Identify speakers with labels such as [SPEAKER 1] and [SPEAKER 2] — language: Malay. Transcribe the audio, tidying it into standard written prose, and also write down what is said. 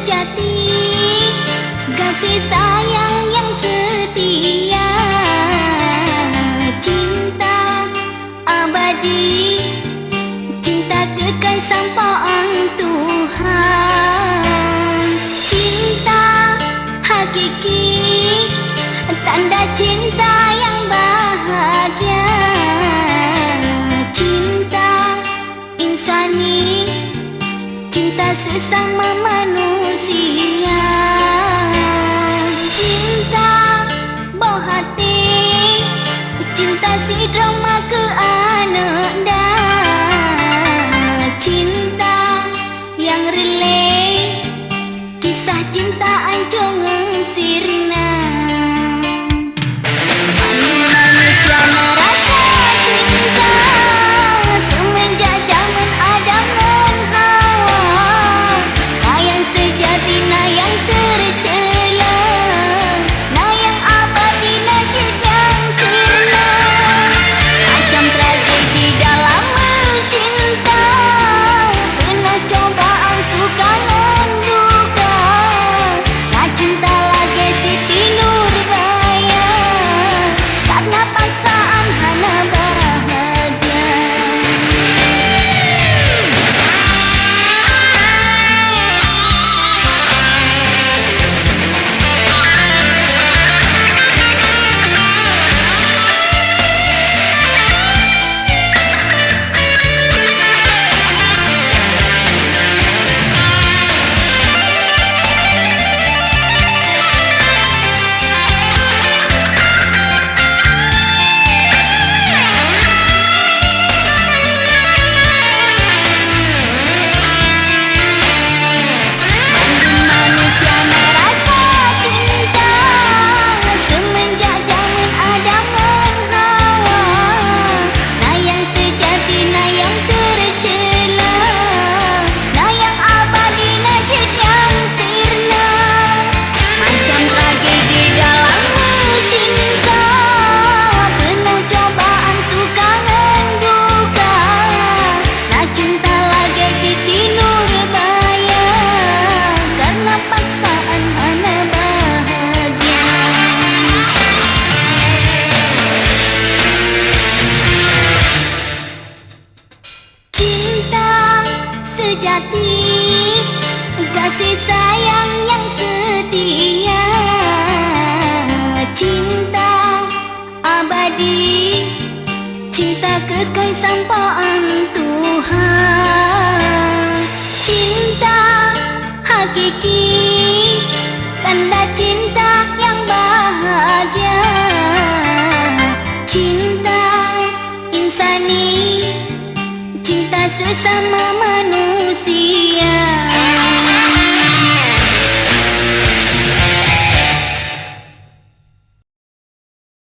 [SPEAKER 1] sejati, kasih sayang yang setia, cinta abadi, cinta kekal sampai Tuhan. Cinta hakiki, tanda cinta yang bahagia, cinta insani, cinta sesama manusia, cinta bawah hati, cinta si drama ke ananda, cinta yang relay, kisah cinta ancung sirna. Manusia merasa cinta semenjak zaman Adam dan Hawa, nah yang sejati, nah yang tercela, nah yang abadi, nasyid yang sirna. Macam tragedi dalam mencinta, penuh cobaan suka dan duka, nah cinta lagi Siti Nurbaya, karena paksaan hana bahagia. Manusia merasa cinta semenjak zaman Adam dan Hawa, nah yang sejati, nah yang tercela, nah yang abadi, nasyid yang sirna. Macam tragedi dalam mencinta, penuh cobaan suka dan duka, nah cinta lagi Siti Nurbaya, karena paksaan hana bahagia. Cinta sejati, kasih sayang yang setia, cinta abadi, cinta kekal sampai Tuhan. Cinta hakiki, tanda cinta yang bahagia, cinta insani, cinta sesama manusia.